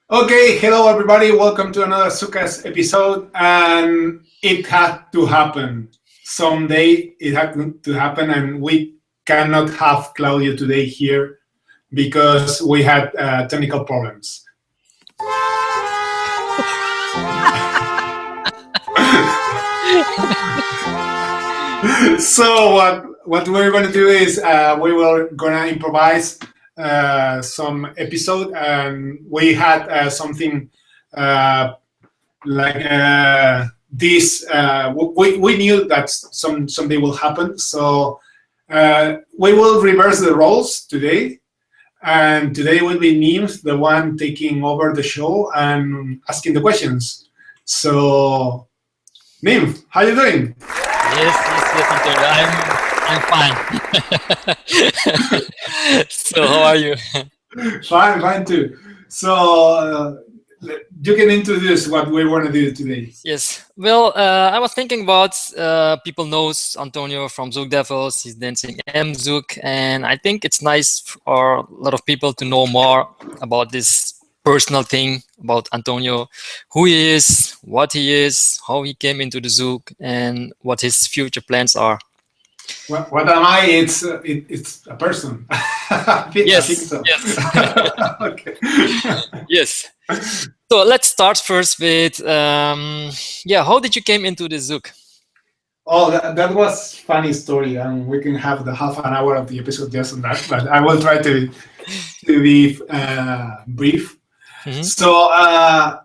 Okay, hello everybody. Welcome to another ZoukCast episode. And it had to happen. Someday it had to happen, and we cannot have Claudio today here because we had technical problems. So what we're going to do is we were going to improvise some episode, and we had something like this. We knew that someday will happen, so we will reverse the roles today. And today will be Nims, the one taking over the show and asking the questions. So, Nim, how you doing? Yes, I'm fine. So how are you? Fine too. So you can introduce what we want to do today. Yes. Well, I was thinking about people knows Antonio from ZoukDevils. He's dancing Zouk, and I think it's nice for a lot of people to know more about this personal thing about Antonio, who he is, what he is, how he came into the Zouk, and what his future plans are. What am I? It's a person. I think so. Yes. Okay. Yes. So let's start first with how did you came into the Zouk? Oh, that was funny story, and we can have the half an hour of the episode just on that. But I will try to be brief. Mm-hmm. So I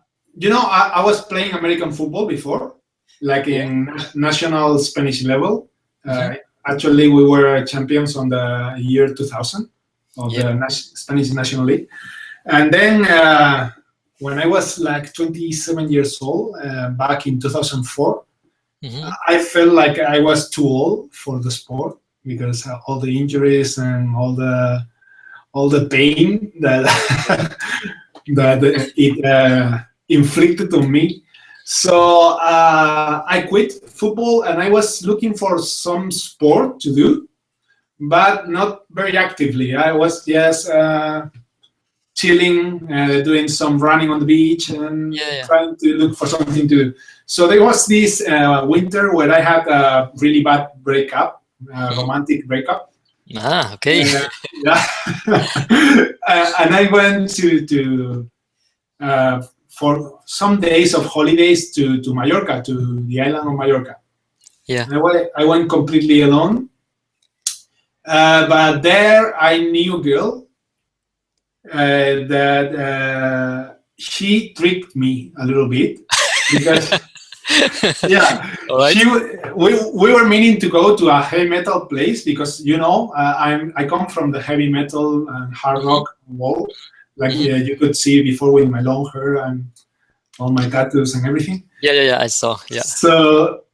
was playing American football before, like in national Spanish level. Actually, we were champions on the year 2000 of the Spanish National League. And then when I was like 27 years old, back in 2004, I felt like I was too old for the sport because all the injuries and all the pain that it inflicted on me. So I quit football, and I was looking for some sport to do, but not very actively. I was just chilling, doing some running on the beach, and trying to look for something to do. So there was this winter where I had a really bad breakup, romantic breakup. Ah, okay. And I went to for some days of holidays to Mallorca, to the island of Mallorca. Yeah. I went completely alone. But there I knew a girl that she tricked me a little bit because we were meaning to go to a heavy metal place because I come from the heavy metal and hard rock world. Like you could see before with my long hair and all my tattoos and everything. Yeah, I saw. Yeah. So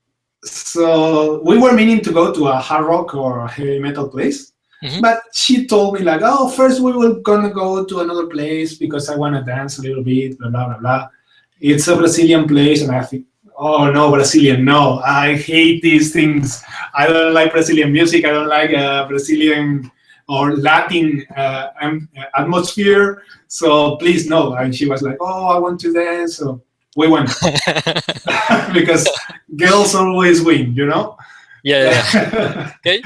we were meaning to go to a hard rock or a heavy metal place, but she told me like, oh, first we were gonna go to another place because I want to dance a little bit, blah blah blah blah. It's a Brazilian place, and I think, oh no, Brazilian, no, I hate these things. I don't like Brazilian music. I don't like Brazilian or Latin atmosphere. So please no. And she was like, oh, I want to dance. So we went because girls always win, Yeah. Okay.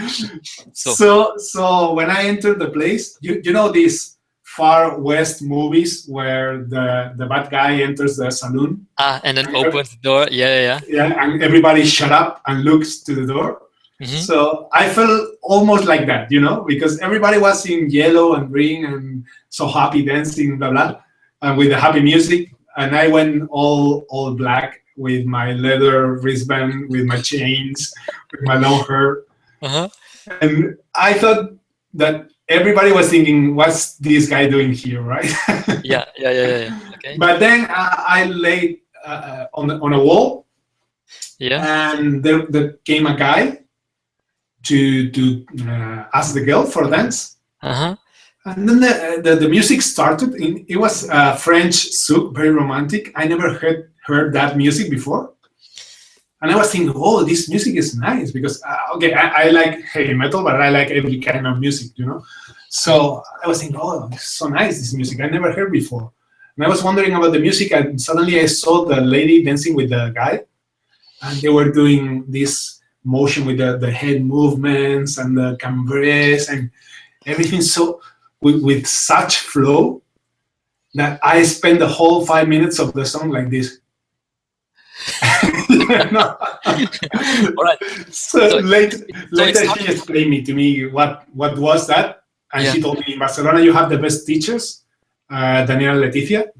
So when I entered the place, you know these Far West movies where the bad guy enters the saloon and then opens the door. Yeah, and everybody shut up and looks to the door. So I felt almost like that, because everybody was in yellow and green and so happy dancing, blah blah, and with the happy music. And I went all black with my leather wristband, with my chains, with my long hair. And I thought that everybody was thinking, what's this guy doing here, right? Yeah. Okay. But then I laid on a wall. Yeah. And there came a guy to ask the girl for a dance. And then the music started. It was French Zouk, very romantic. I never heard that music before. And I was thinking, oh, this music is nice because, I like heavy metal, but I like every kind of music, So I was thinking, oh, it's so nice, this music. I never heard before. And I was wondering about the music, and suddenly I saw the lady dancing with the guy, and they were doing this motion with the head movements and the cambres and everything, so with such flow that I spent the whole 5 minutes of the song like this. No. All right. So later she explained to me what was that, and she told me, in Barcelona you have the best teachers, Daniel and Leticia.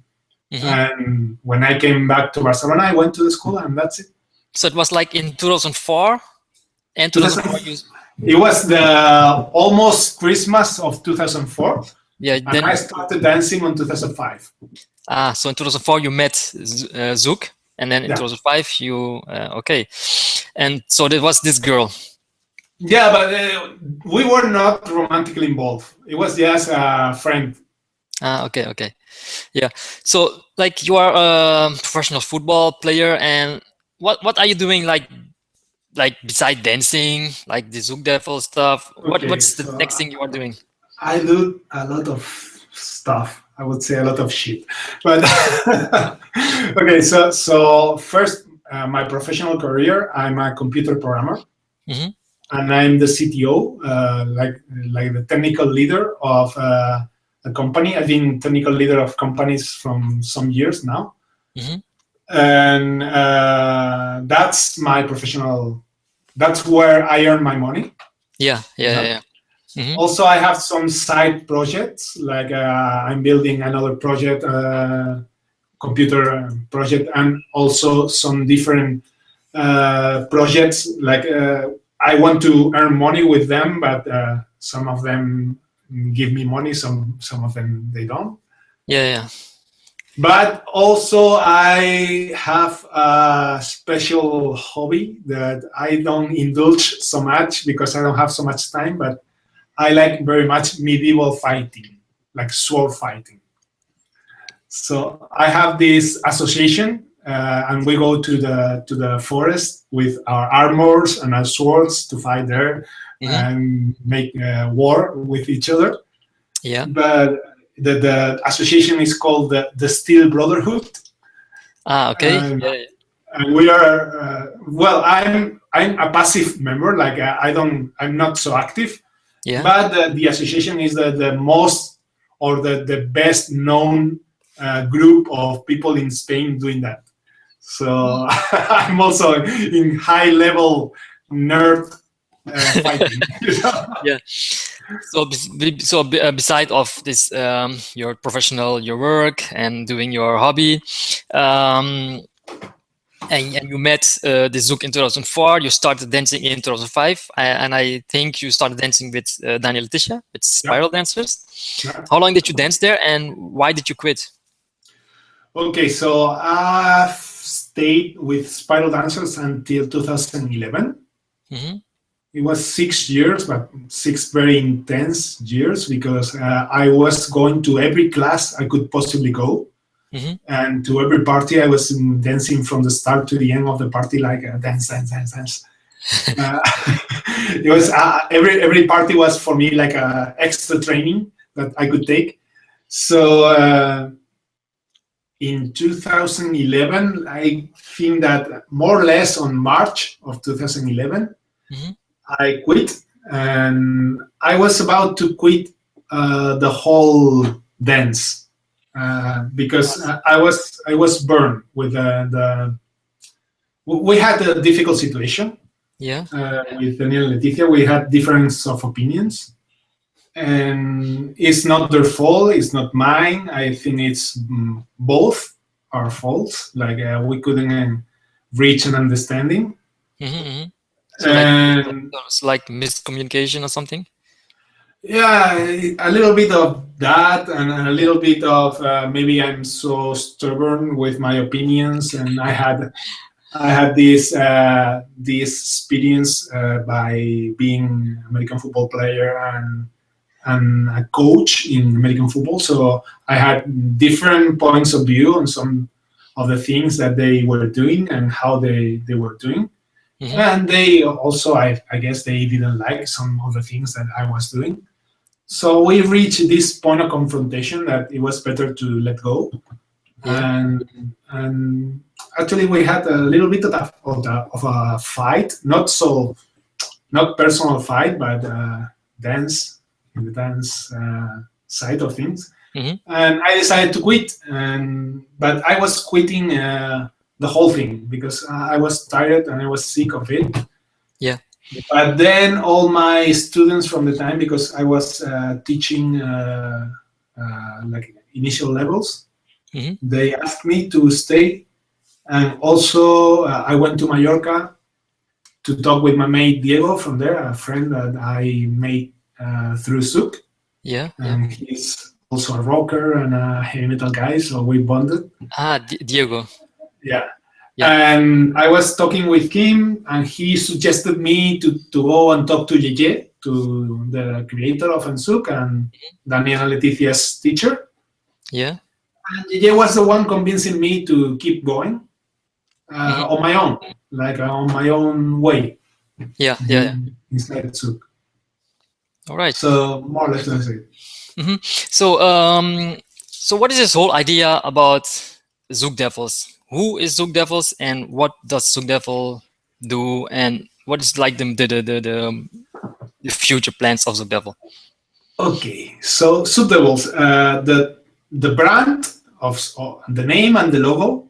And when I came back to Barcelona, I went to the school, and that's it. So it was like in 2004, and 2004 it was the almost Christmas of 2004. Yeah, then I started dancing in 2005. So in 2004 you met Zouk, and then in 2005 you okay, and so there was this girl. Yeah, but we were not romantically involved. It was just a friend. Okay. Yeah. So like you are a professional football player, and what are you doing like beside dancing, like the ZoukDevils stuff? What's the next thing you are doing? I do a lot of stuff. I would say a lot of shit. But okay, so first, my professional career, I'm a computer programmer, and I'm the CTO, like the technical leader of a company. I've been technical leader of companies from some years now. And that's my professional, that's where I earn my money. Yeah. Also, I have some side projects, like I'm building another project, computer project, and also some different projects, like I want to earn money with them, but some of them give me money, some of them they don't. Yeah. But also I have a special hobby that I don't indulge so much because I don't have so much time, but I like very much medieval fighting, like sword fighting. So I have this association, and we go to the forest with our armors and our swords to fight there and make war with each other. Yeah. But the association is called the Steel Brotherhood. Okay. And we are well. I'm a passive member. Like I'm not so active. Yeah. But the association is the most or the best known group of people in Spain doing that. So I'm also in high level nerd fighting. Yeah. So beside of this, your work and doing your hobby, and you met the Zouk in 2004. You started dancing in 2005, and I think you started dancing with Daniel Leticia, with Spiral Dancers. Yeah. How long did you dance there, and why did you quit? Okay, so I stayed with Spiral Dancers until 2011. It was 6 years, but 6 very intense years, because I was going to every class I could possibly go. And to every party, I was dancing from the start to the end of the party, like dance. It was every party was for me like a extra training that I could take. So in 2011, I think that more or less on March of 2011, I quit, and I was about to quit the whole dance. Because I was burned with we had a difficult situation. Yeah. With Daniel and Leticia, we had difference of opinions, and it's not their fault. It's not mine. I think it's both our faults. Like we couldn't reach an understanding. So like miscommunication or something. Yeah, a little bit of that, and a little bit of maybe I'm so stubborn with my opinions, and I had this experience by being an American football player and a coach in American football. So I had different points of view on some of the things that they were doing and how they were doing. And they also, I guess, they didn't like some of the things that I was doing. So we reached this point of confrontation that it was better to let go. and actually we had a little bit of a fight, not personal fight, but dance in the dance side of things. And I decided to quit, but I was quitting the whole thing because I was tired and I was sick of it. Yeah. But then all my students from the time, because I was teaching like initial levels, they asked me to stay. And also I went to Mallorca to talk with my mate Diego from there, a friend that I made through Zouk. And he's also a rocker and a heavy metal guy, so we bonded. Diego. Yeah. And I was talking with him, and he suggested me to go and talk to Yeye, to the creator of Zouk and Daniel and Leticia's teacher. Yeah. And Yeye was the one convincing me to keep going on my own, like on my own way. Yeah. Inside Zouk. All right. So more or less that's it. So what is this whole idea about ZoukDevils? Who is ZoukDevils, and what does ZoukDevil do, and what is like the future plans of ZoukDevil? Okay, so ZoukDevils, the brand of the name and the logo,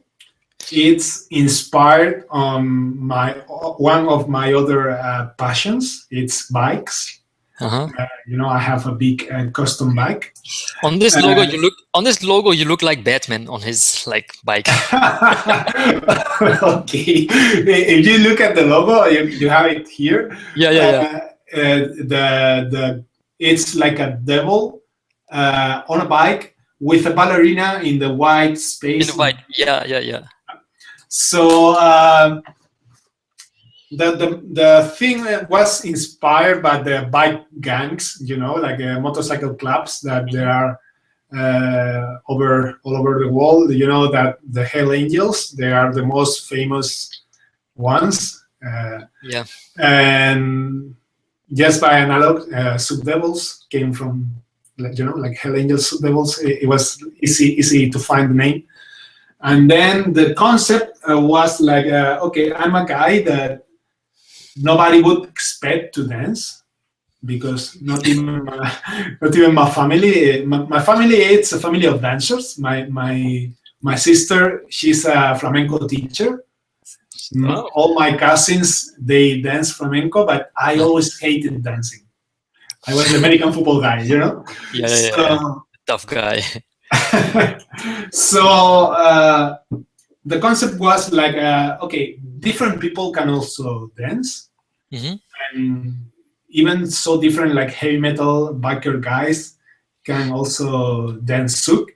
it's inspired on one of my other passions. It's bikes. I have a big custom bike. On this logo, you look like Batman on his bike. Okay, if you look at the logo, you have it here. Yeah. It's like a devil on a bike with a ballerina in the white space. In the white, yeah. So the thing was inspired by the bike gangs, like motorcycle clubs that there are all over the world. That the Hell Angels, they are the most famous ones. And just by analog, ZoukDevils came from, like Hell Angels, ZoukDevils. It was easy to find the name. And then the concept was like, okay, I'm a guy that nobody would expect to dance, because not even my family. My family, it's a family of dancers. My sister, she's a flamenco teacher. All my cousins, they dance flamenco, but I always hated dancing. I was the American football guy, Yeah. Tough guy. So the concept was like, okay, different people can also dance, and even so different, like heavy metal biker guys can also dance Zouk.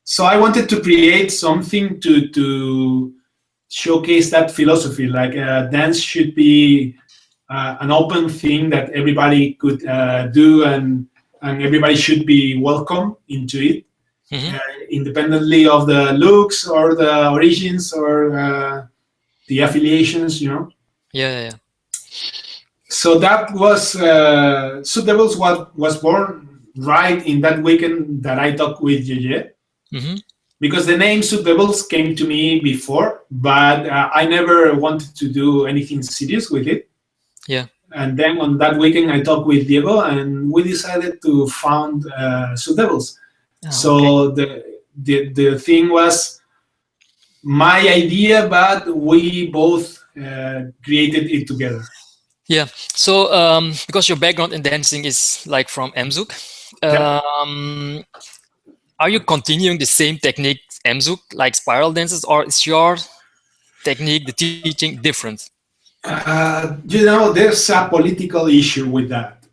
So I wanted to create something to showcase that philosophy, like dance should be an open thing that everybody could do, and everybody should be welcome into it. Independently of the looks or the origins or the affiliations, Yeah. So that was ZoukDevils was born right in that weekend that I talked with Yeye. Because the name ZoukDevils came to me before, but I never wanted to do anything serious with it. Yeah. And then on that weekend I talked with Diego, and we decided to found ZoukDevils. So the thing was my idea, but we both created it together. Yeah. So because your background in dancing is like from Zouk, are you continuing the same technique Zouk, like spiral dances, or is your technique, the teaching, different? There's a political issue with that.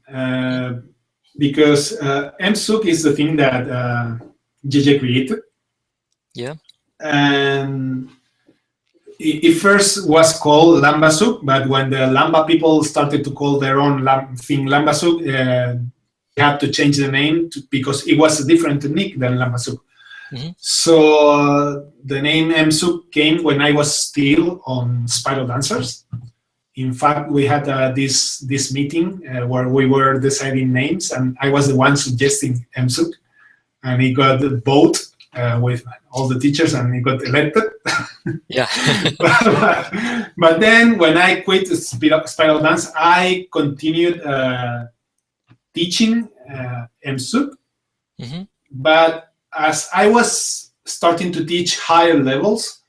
Because Zouk is the thing that JJ created. Yeah. And it first was called Lamba Zouk, but when the Lamba people started to call their own thing Lamba Zouk, they had to change the name because it was a different technique than Lamba Zouk. So the name Zouk came when I was still on Spiral Dancers. In fact, we had this meeting where we were deciding names, and I was the one suggesting Zouk, and it got the vote with all the teachers, and he got elected. Yeah. but then when I quit spiral dance, I continued teaching MZouk. But as I was starting to teach higher levels,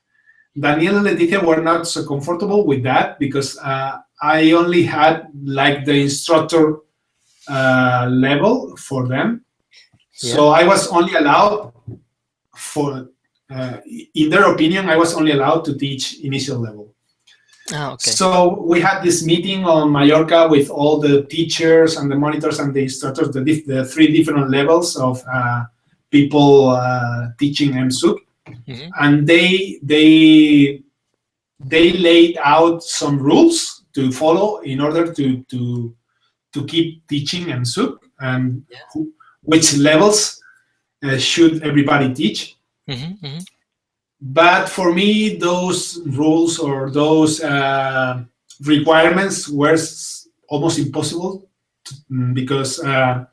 Daniel and Leticia were not so comfortable with that, because I only had like the instructor level for them. So I was only allowed in their opinion, I was only allowed to teach initial level. Okay. So we had this meeting on Mallorca with all the teachers and the monitors and the instructors, the 3 different levels of people teaching MZouk. And they laid out some rules to follow in order to keep teaching MZouk, and which levels should everybody teach. But for me, those rules or those requirements were almost impossible because I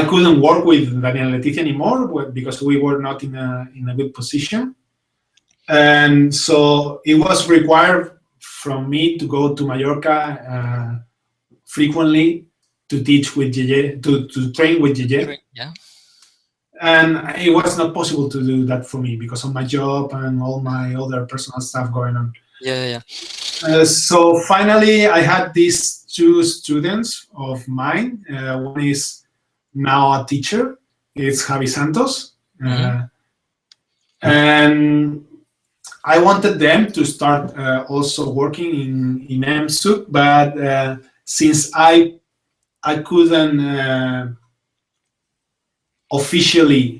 couldn't work with Daniel and Leticia anymore because we were not in a good position. And so it was required from me to go to Mallorca frequently to teach with JJ, to train with JJ. Yeah. And it was not possible to do that for me because of my job and all my other personal stuff going on. So finally, I had these 2 students of mine. One is now a teacher. It's Javi Santos. And I wanted them to start also working in MZouk, but since I couldn't officially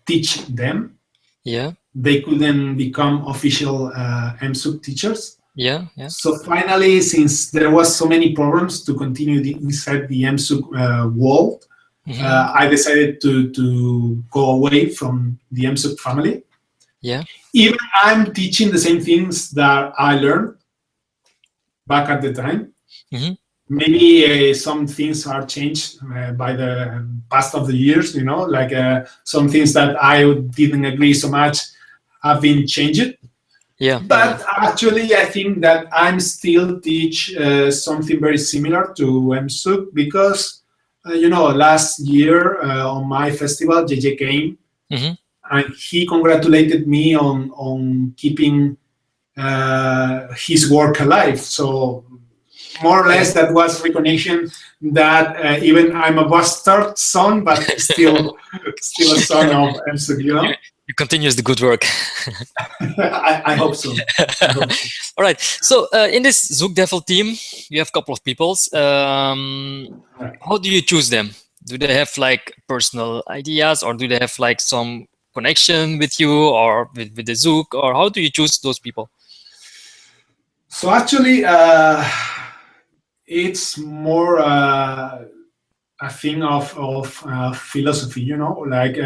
teach them, they couldn't become official MZouk teachers. So finally, since there was so many problems to continue inside the MZouk world, I decided to go away from the MZouk family. Even I'm teaching the same things that I learned back at the time. Maybe some things are changed by the past of the years, you know, like some things that I didn't agree so much have been changed. But actually, I think that I'm still teach something very similar to MZouk because, you know, last year on my festival, JJ came and he congratulated me on keeping his work alive. So more or less that was recognition that even I'm a bastard son, but still a son of MZouk, you know? You continues the good work. I hope so. All right. So in this ZoukDevil team, you have a couple of people. How do you choose them? Do they have like personal ideas, or do they have like some connection with you or with the Zouk, or how do you choose those people? So actually, it's more a thing of philosophy, you know, like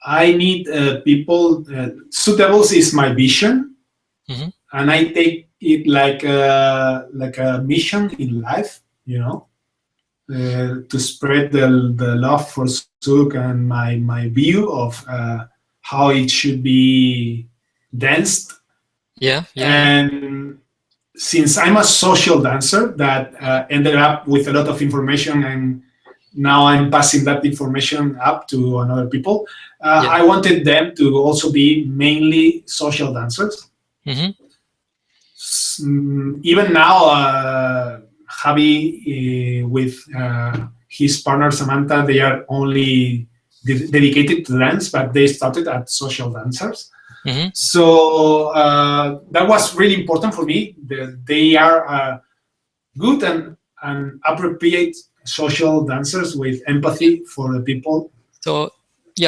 I need people. ZoukDevils is my vision, and I take it like a mission in life, you know, to spread the love for Zouk and my view of how it should be danced. And since I'm a social dancer that ended up with a lot of information, and now I'm passing that information up to other people, I wanted them to also be mainly social dancers. Even now, Javi with his partner Samantha, they are only dedicated to dance, but they started as social dancers. So that was really important for me. They are good and appropriate social dancers with empathy for the people. So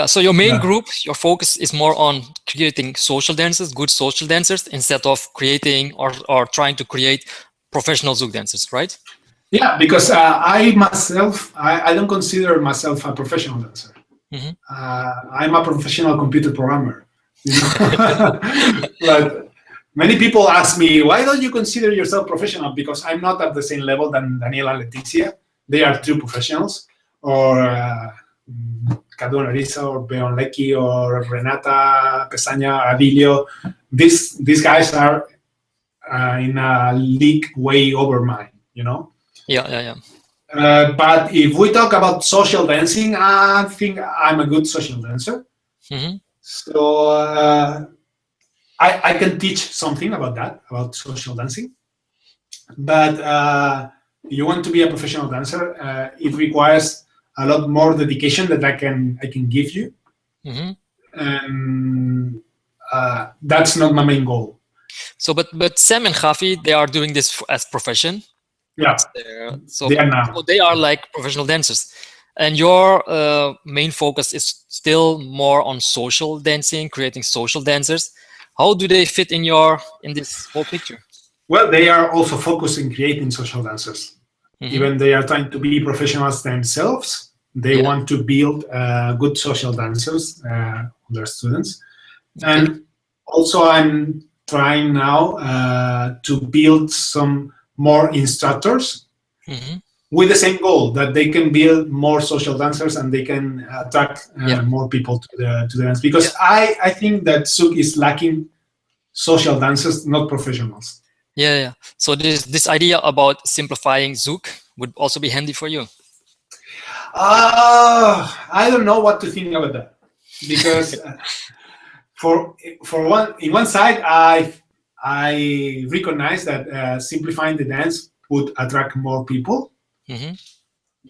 so your main group, your focus is more on creating social dancers, good social dancers, instead of creating or trying to create professional Zouk dancers, right? Yeah, because I myself, I don't consider myself a professional dancer. I'm a professional computer programmer. You know? But many people ask me, why don't you consider yourself professional? Because I'm not at the same level than Daniela and Leticia. They are true professionals. Or Cadu Larissa or Beon Lecky or Renata Pesaña, Adilio. These guys are in a league way over mine, you know? Yeah. But if we talk about social dancing, I think I'm a good social dancer. So I can teach something about that, about social dancing. But you want to be a professional dancer, it requires a lot more dedication that I can give you. And that's not my main goal. So, but Sam and Javi, they are doing this as profession. Yeah. So they are like professional dancers. And your main focus is still more on social dancing, creating social dancers. How do they fit in this whole picture? Well, they are also focused in creating social dancers. Even they are trying to be professionals themselves. They want to build good social dancers, their students. And also I'm trying now to build some more instructors with the same goal, that they can build more social dancers and they can attract more people to the dance. Because I think that Zouk is lacking social dancers, not professionals. Yeah. So this idea about simplifying Zouk would also be handy for you. I don't know what to think about that, because in one side I recognize that simplifying the dance would attract more people.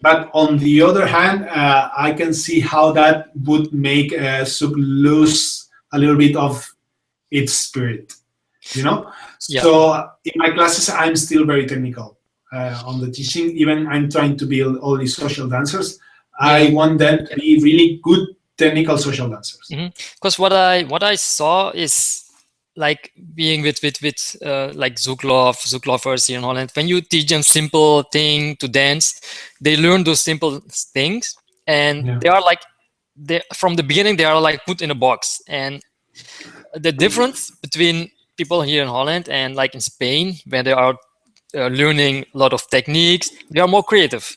But on the other hand, I can see how that would make Zouk lose a little bit of its spirit, you know? So in my classes, I'm still very technical on the teaching. Even I'm trying to build all these social dancers. I want them to be really good technical social dancers. Because what I saw is like being with like Zouk Love, Zouk lovers here in Holland. When you teach them simple thing to dance, they learn those simple things, and they are like, from the beginning they are like put in a box. And the difference between people here in Holland and like in Spain, where they are learning a lot of techniques, they are more creative.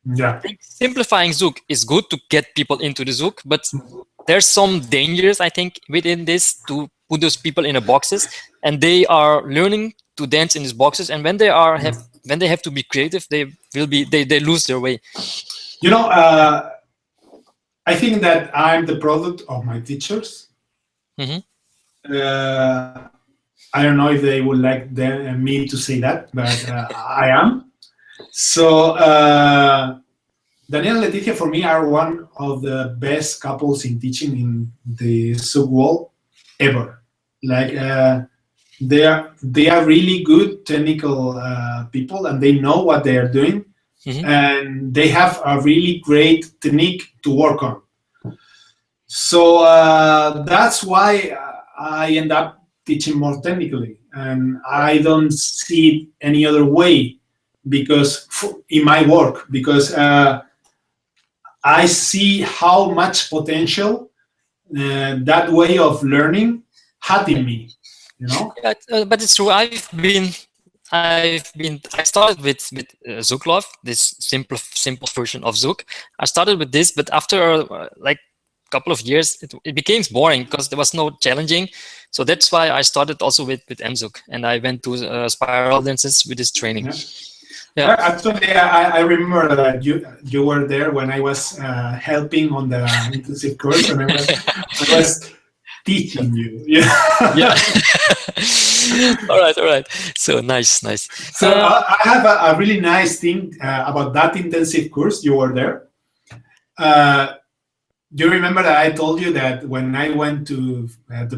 Yeah. Simplifying Zouk is good to get people into the Zouk, but there's some dangers, I think, within this, to put those people in a boxes, and they are learning to dance in these boxes. And when they have to be creative, they lose their way. You know, I think that I'm the product of my teachers. I don't know if they would like me to say that, but I am. So Daniel and Leticia, for me, are one of the best couples in teaching in the Zouk world ever. Like they are really good technical people, and they know what they are doing, and they have a really great technique to work on. So that's why I end up teaching more technically, and I don't see any other way, because in my work, because I see how much potential that way of learning had in me, you know. Yeah, but it's true. I started with Zouk Love, this simple version of Zouk. I started with this, but after like a couple of years, it became boring because there was no challenging. So that's why I started also with MZouk, and I went to spiral dances with this training. Yeah. Actually, I remember that you were there when I was helping on the intensive course, and I was teaching you. Yeah. All right. So nice. So I have a really nice thing about that intensive course. You were there. Do you remember that I told you that when I went to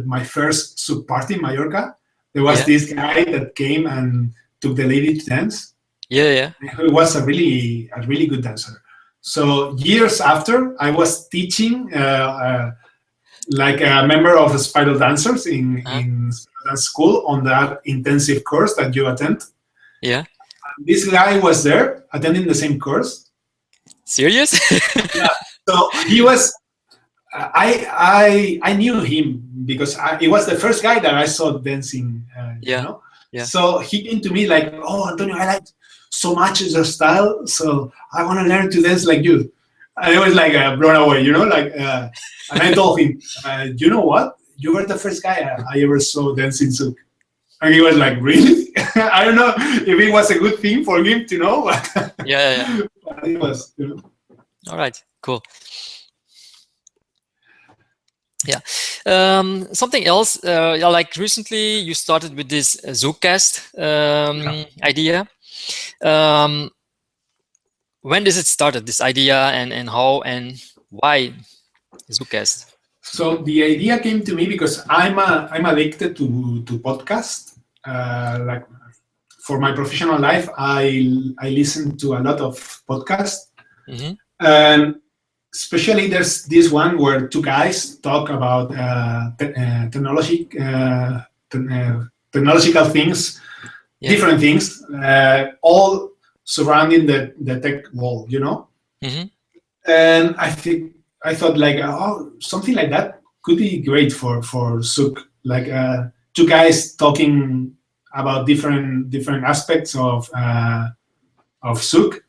my first Zouk party in Mallorca, there was this guy that came and took the lady to dance? Yeah. He was a really good dancer. So years after, I was teaching like a member of the Spiral Dancers in dance school on that intensive course that you attend. Yeah. And this guy was there attending the same course. Serious? Yeah. So he was. I knew him because it was the first guy that I saw dancing. You know? Yeah. So he came to me like, "Oh, Antonio, I like so much your style, so I want to learn to dance like you." I was like blown away, and I told him, you know what? You were the first guy I ever saw dancing Zouk. And he was like, really? I don't know if it was a good thing for him to know, but yeah. but it was, All right, cool. Yeah. Something else, like recently you started with this ZoukCast idea. When does it started, this idea, and how and why ZoukCast? So the idea came to me because I'm addicted to podcasts. Like for my professional life, I listen to a lot of podcasts, and especially there's this one where two guys talk about technological things, different things, all surrounding the tech world, And I thought like, something like that could be great for Zouk, like two guys talking about different aspects of Zouk,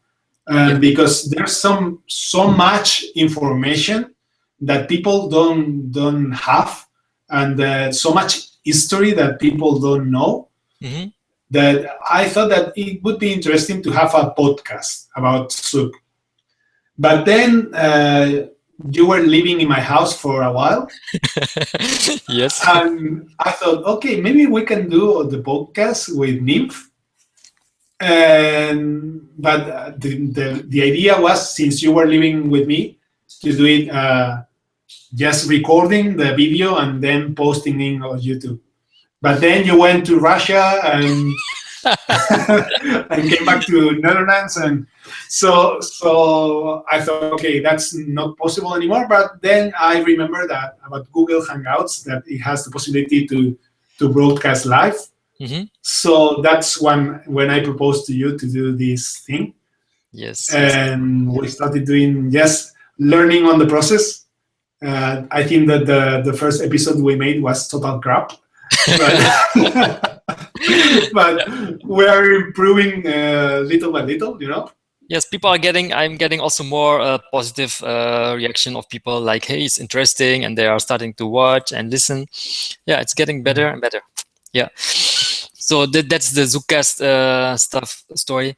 because there's so much information that people don't have, and so much history that people don't know. That I thought that it would be interesting to have a podcast about Zouk. But then you were living in my house for a while. Yes. And I thought, okay, maybe we can do the podcast with Nymph. But the idea was, since you were living with me, to do it just recording the video and then posting it on YouTube. But then you went to Russia and and came back to Netherlands, and so I thought, okay, that's not possible anymore. But then I remember that about Google Hangouts, that it has the possibility to broadcast live. So that's when I proposed to you to do this thing. Yes. And we started doing learning on the process. I think that the first episode we made was total crap. But we're improving little by little, Yes, I'm getting also more positive reaction of people like, hey, it's interesting, and they are starting to watch and listen. Yeah, it's getting better and better. Yeah. So that's the ZoukCast story.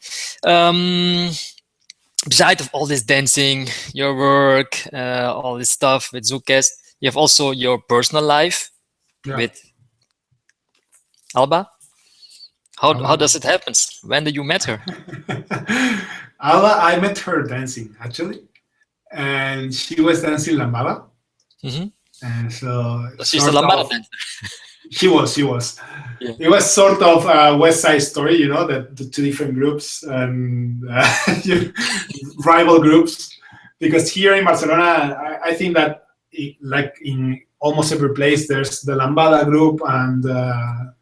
Besides of all this dancing, your work, all this stuff with ZoukCast, you have also your personal life with Alba. How does it happen? When did you met her? Alba, I met her dancing actually, and she was dancing lambada. And so she's a lambada dancer. She was. Yeah. It was sort of a West Side Story, that the two different groups and rival groups. Because here in Barcelona, I think that like in almost every place, there's the lambada group and the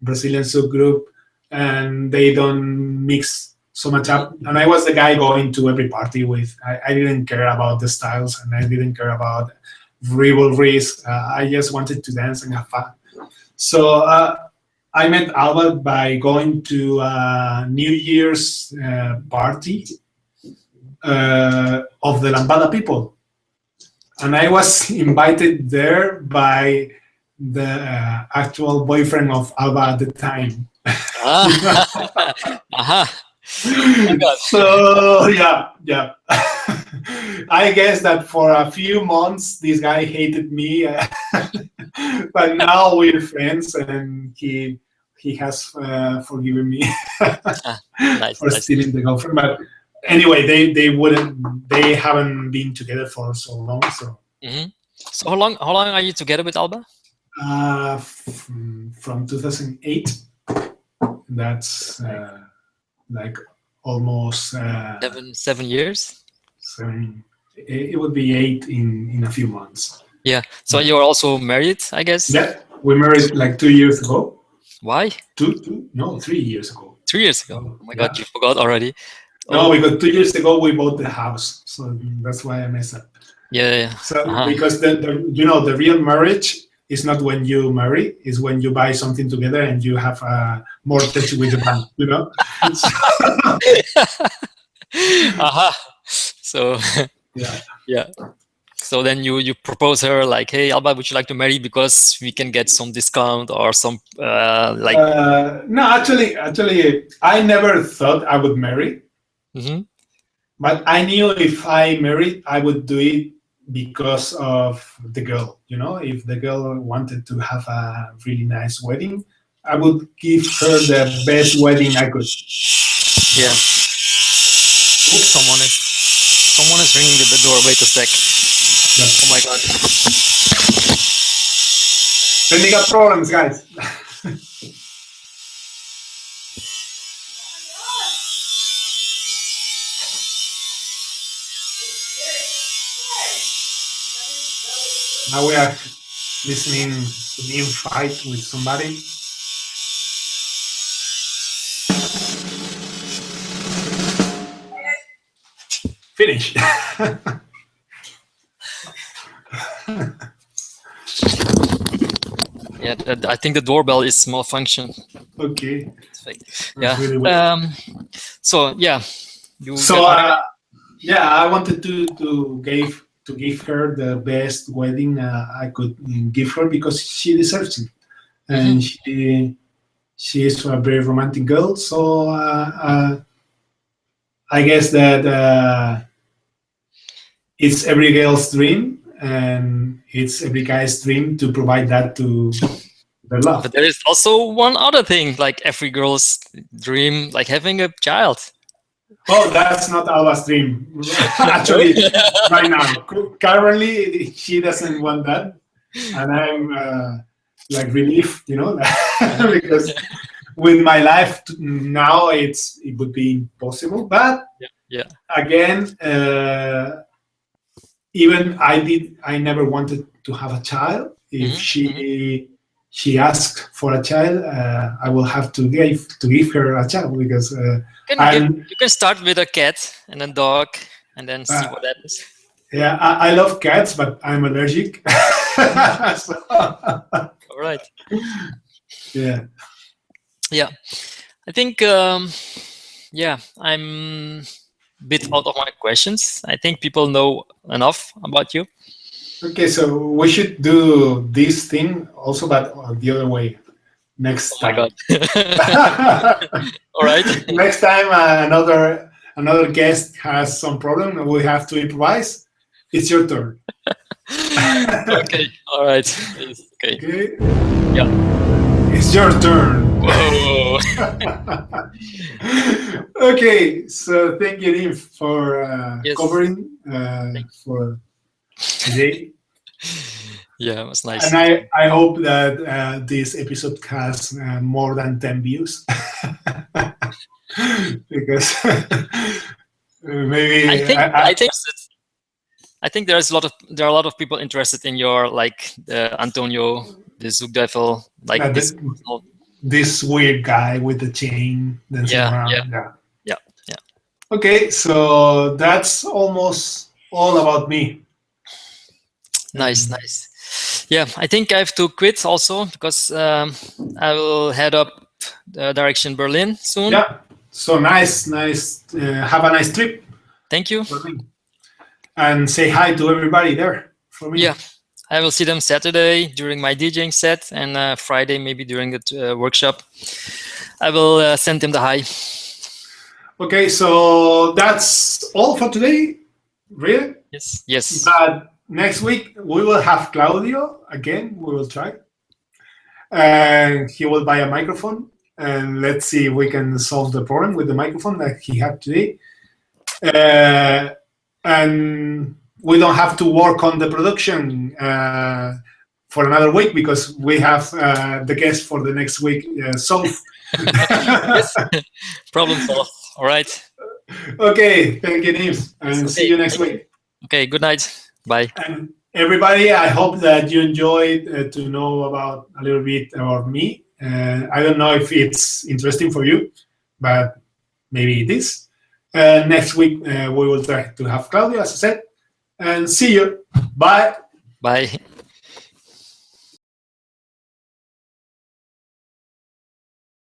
Brazilian Zouk group, and they don't mix so much up. And I was the guy going to every party with. I didn't care about the styles, and I didn't care about rivalries. I just wanted to dance and have fun. So I met Alba by going to a New Year's party of the Lambada people. And I was invited there by the actual boyfriend of Alba at the time. So yeah. I guess that for a few months this guy hated me, but now we're friends, and he has forgiven me for stealing the girlfriend. But anyway, they haven't been together for so long. So So how long are you together with Alba? From 2008. That's like almost 7 years. It would be 8 in a few months. Yeah. So you're also married, I guess. Yeah, we married like 2 years ago. Why? 3 years ago. 3 years ago. Oh my God, you forgot already. No, because 2 years ago we bought the house, so that's why I messed up. Yeah. So because the real marriage is not when you marry; is when you buy something together and you have a mortgage with the bank. So Yeah. Yeah. So then you propose her like, hey, Alba, would you like to marry because we can get some discount or some like? No, actually, I never thought I would marry. But I knew if I married, I would do it because of the girl. You know, if the girl wanted to have a really nice wedding, I would give her the best wedding I could. Yeah. Oops, someone is ringing at the door. Wait a sec. Yes. Oh my god. Technical problems, guys. Now we are listening to me fight with somebody. Finish. Yeah, I think the doorbell is malfunction. Okay. Yeah. Really so yeah. Yeah, I wanted to give her the best wedding I could give her because she deserves it, and she is a very romantic girl. So I guess that it's every girl's dream, and it's every guy's dream to provide that to their love. But there is also one other thing, like every girl's dream, like having a child. Oh, that's not Alba's dream. Actually, right now, currently, she doesn't want that, and I'm like relieved, you know, because with my life now, it would be impossible. But again, even I never wanted to have a child. If she asked for a child, I will have to give her a child because you can start with a cat and a dog and then see what happens. Yeah, I love cats, but I'm allergic. So, all right. Yeah. Yeah, I think I'm a bit out of my questions. I think people know enough about you. Okay, so we should do this thing also, but the other way. Next time. Oh my God. All right. Next time another guest has some problem, we have to improvise. It's your turn. Okay. All right. Okay. Yeah. It's your turn. Whoa. Okay, so thank you, Nim, for covering for today. Yeah, it was nice. And I hope that this episode has more than 10 views. Because maybe I think there are a lot of people interested in your Antonio, the Zouk Devil, like this weird guy with the chain dancing around. Yeah. Okay, so that's almost all about me. Nice. Yeah, I think I have to quit also because I will head up direction Berlin soon. Yeah. So nice. Have a nice trip. Thank you. And say hi to everybody there for me. Yeah, I will see them Saturday during my DJing set and Friday maybe during the workshop. I will send them the hi. Okay, so that's all for today. Really? Yes. But next week we will have Claudio again. We will try. And he will buy a microphone. And let's see if we can solve the problem with the microphone that he had today. And we don't have to work on the production for another week because we have the guest for the next week solved. Yes. Problem solved. All right. Okay. Thank you, Nils. And see you next week. Okay. Good night. Bye. And everybody, I hope that you enjoyed to know about a little bit about me. I don't know if it's interesting for you, but maybe it is. Next week, we will try to have Claudio, as I said. And see you. Bye. Bye.